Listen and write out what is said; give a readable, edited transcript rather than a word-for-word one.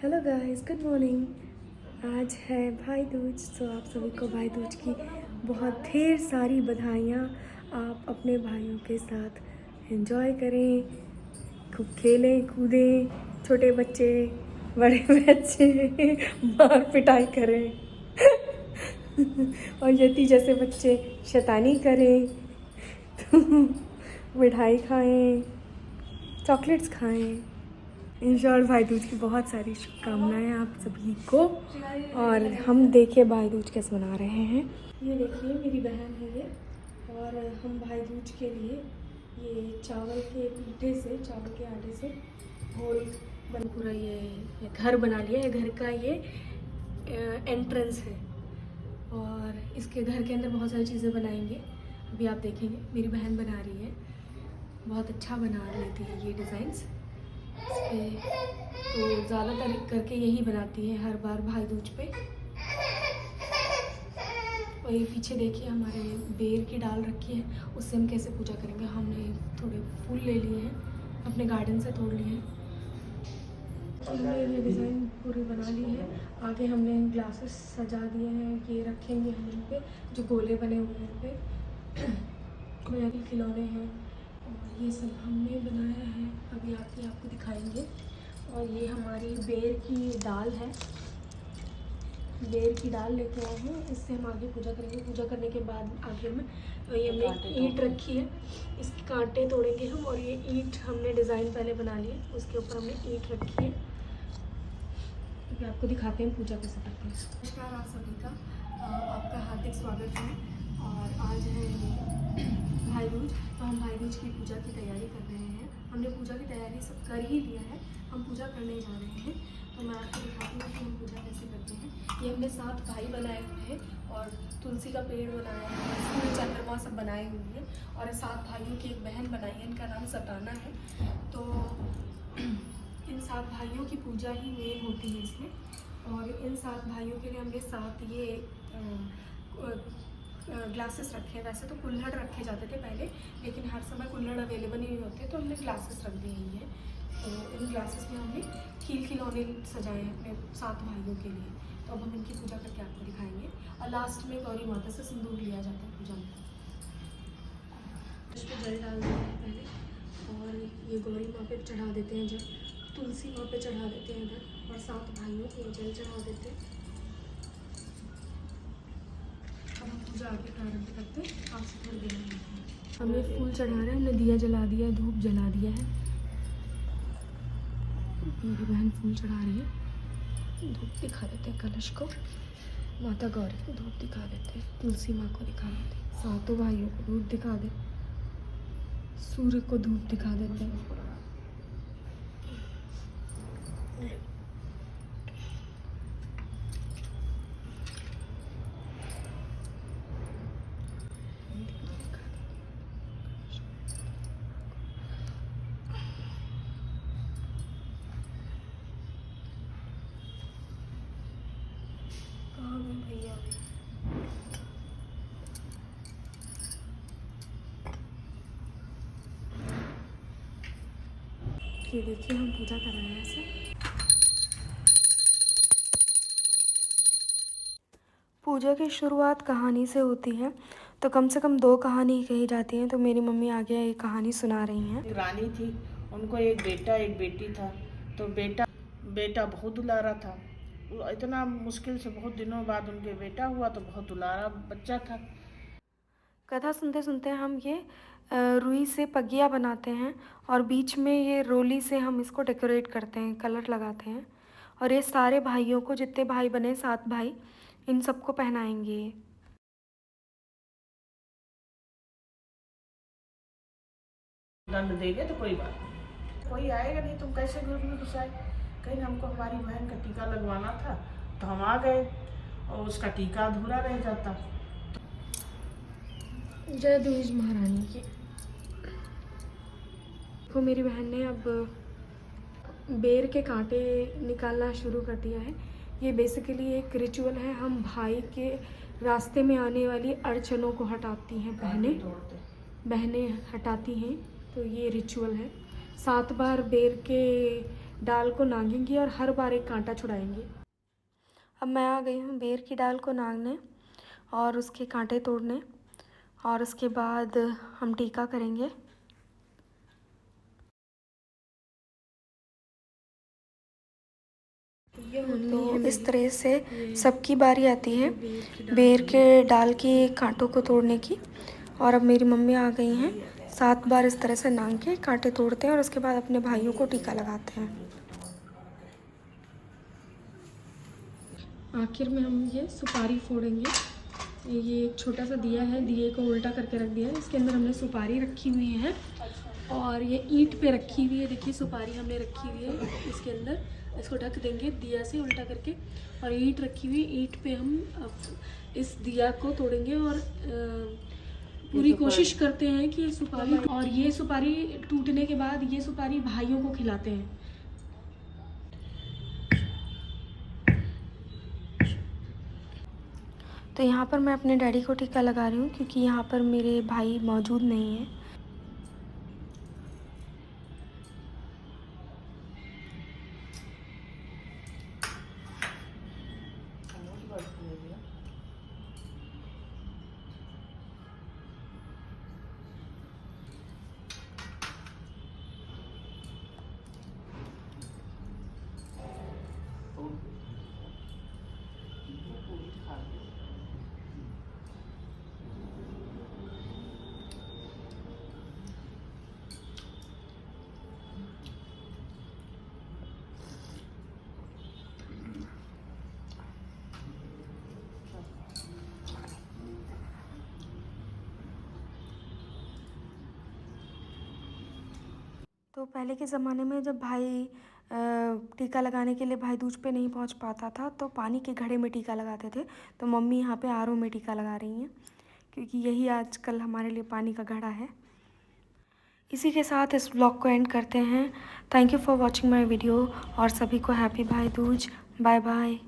Hello guys, good morning. आज है भाई दूज, तो आप सभी को भाई दूज की बहुत ढेर सारी बधाइयाँ। आप अपने भाइयों के साथ एंजॉय करें, खूब खेलें कूदें, छोटे बच्चे बड़े बच्चे मार पिटाई करें और यति जैसे बच्चे शैतानी करें तो मिठाई खाएं, चॉकलेट्स खाएं। इंश्योर भाई दूज की बहुत सारी शुभकामनाएं आप सभी को। और हम देखिए भाई दूज कैसे मना रहे हैं। ये देखिए मेरी बहन है ये, और हम भाई दूज के लिए ये चावल के पीठे से, चावल के आटे से गोल बन पूरा ये घर बना लिया है। घर का ये एंट्रेंस है और इसके घर के अंदर बहुत सारी चीज़ें बनाएंगे। अभी आप देखेंगे मेरी बहन बना रही है, बहुत अच्छा बना लेती है ये डिज़ाइंस। तो ज़्यादातर करके यही बनाती है हर बार भाई दूज पे। और ये पीछे देखिए हमारे बेर की डाल रखी है, उससे हम कैसे पूजा करेंगे। हमने थोड़े फूल ले लिए हैं, अपने गार्डन से तोड़ लिए हैं। हमने ये डिज़ाइन पूरी बना ली है। आगे हमने ग्लासेस सजा दिए हैं, ये रखेंगे हम इन पे जो गोले बने हुए हैं पे कोई खिलौने हैं, और ये सब हमने बनाया है। अभी आपको दिखाएंगे। और ये हमारी बेर की दाल है, बेर की दाल लेके आए हैं, इससे हम आगे पूजा करेंगे। पूजा करने के बाद आगे में ये हमने ईंट रखी है, इसके कांटे तोड़ेंगे हम। और ये ईंट हमने डिज़ाइन पहले बना लिए, उसके ऊपर हमने ईंट रखी है। अभी आपको दिखाते हैं पूजा कैसे करते हैं। नमस्कार आप सभी का, आपका हार्दिक स्वागत है। और आज है भाई दूज, तो हम भाई दूज की पूजा की तैयारी कर रहे हैं। हमने पूजा की तैयारी सब कर ही लिया है, हम पूजा करने जा रहे हैं। तो मैं आपको दिखाती हूँ कि हम पूजा कैसे करते हैं। ये हमने 7 भाई बनाए हुए हैं और तुलसी का पेड़ बनाया है, सूर्य चंद्रमा सब बनाए हुए हैं। और 7 भाइयों की एक बहन बनाई है, इनका नाम सटाना है। तो इन 7 भाइयों की पूजा ही मेन होती है इसमें। और इन 7 भाइयों के लिए हमने 7 ये ग्लासेस रखे हैं। वैसे तो कुल्हड़ रखे जाते थे पहले, लेकिन हर समय कुल्हड़ अवेलेबल नहीं होते, तो हमने ग्लासेस रख दिए ही हैं। तो इन ग्लासेस में हमने खिलौने सजाए हैं अपने 7 भाइयों के लिए। तो अब हम इनकी पूजा करके आपको दिखाएंगे। और लास्ट में गौरी माता से सिंदूर लिया जाता है पूजा में। इस पर जल डाल देते हैं पहले, और ये गौरी माँ पे चढ़ा देते हैं जल, तुलसी माँ पे चढ़ा देते हैं इधर, और 7 भाइयों को जल चढ़ा देते हैं। अब हम पूजा आगे प्रारंभ करते हैं, आपसे थोड़ी देर में। हमने फूल चढ़ा रहे हैं, हमने दिया जला दिया है, धूप जला दिया है। मेरी बहन फूल चढ़ा रही है। धूप दिखा देते हैं कलश को, माता गौरी को धूप दिखा देते हैं, तुलसी माँ को दिखा देते हैं, 7 भाइयों को धूप दिखा दे, सूर्य को धूप दिखा देते हैं। भैया ये देखिए हम पूजा कर रहे हैं ऐसे। पूजा की शुरुआत कहानी से होती है, तो कम से कम 2 कहानी कही जाती हैं। तो मेरी मम्मी आगे एक कहानी सुना रही हैं। रानी थी, उनको एक बेटा एक बेटी था। तो बेटा बहुत दुलारा था, इतना मुश्किल से बहुत दिनों बाद उनके बेटा हुआ, तो बहुत दुलारा बच्चा था। कथा सुनते सुनते हम ये रुई से पगिया बनाते हैं, और बीच में ये रोली से हम इसको डेकोरेट करते हैं, कलर लगाते हैं। और ये सारे भाइयों को, जितने भाई बने 7 भाई, इन सबको पहनाएंगे। दंड देंगे तो कोई बात नहीं, कोई आएगा नहीं, तुम कैसे घर में घुसाए। कहीं हमको हमारी बहन का टीका लगवाना था, तो हम आ गए और उसका टीका अधूरा रह जाता। जय दूज महारानी की। तो मेरी बहन ने अब बेर के कांटे निकालना शुरू कर दिया है। ये बेसिकली एक रिचुअल है, हम भाई के रास्ते में आने वाली अड़चनों को हटाती हैं, बहनें हटाती हैं। तो ये रिचुअल है। 7 बार बेर के डाल को नांगेंगे और हर बार एक कांटा छुड़ाएंगे। अब मैं आ गई हूँ बेर की डाल को नांगने और उसके कांटे तोड़ने, और उसके बाद हम टीका करेंगे। तो इस तरह से सबकी बारी आती है बेर के डाल के कांटों को तोड़ने की। और अब मेरी मम्मी आ गई हैं, 7 बार इस तरह से नांग के कांटे तोड़ते हैं और उसके बाद अपने भाइयों को टीका लगाते हैं। आखिर में हम ये सुपारी फोड़ेंगे। ये एक छोटा सा दिया है, दिए को उल्टा करके रख दिया है, इसके अंदर हमने सुपारी रखी हुई है और ये ईंट पे रखी हुई है। देखिए सुपारी हमने रखी हुई है इसके अंदर, इसको ढक देंगे दिया से उल्टा करके, और ईंट रखी हुई है। ईंट पे हम इस दिया को तोड़ेंगे और पूरी कोशिश करते हैं कि ये सुपारी, और ये सुपारी टूटने के बाद ये सुपारी भाइयों को खिलाते हैं। तो यहाँ पर मैं अपने डैडी को टीका लगा रही हूँ क्योंकि यहाँ पर मेरे भाई मौजूद नहीं हैं। तो पहले के ज़माने में जब भाई टीका लगाने के लिए भाई दूज पे नहीं पहुंच पाता था तो पानी के घड़े में टीका लगाते थे। तो मम्मी यहाँ पे आरओ में टीका लगा रही हैं क्योंकि यही आजकल हमारे लिए पानी का घड़ा है। इसी के साथ इस ब्लॉग को एंड करते हैं। Thank you for watching my video और सभी को हैप्पी भाई दूज। Bye bye.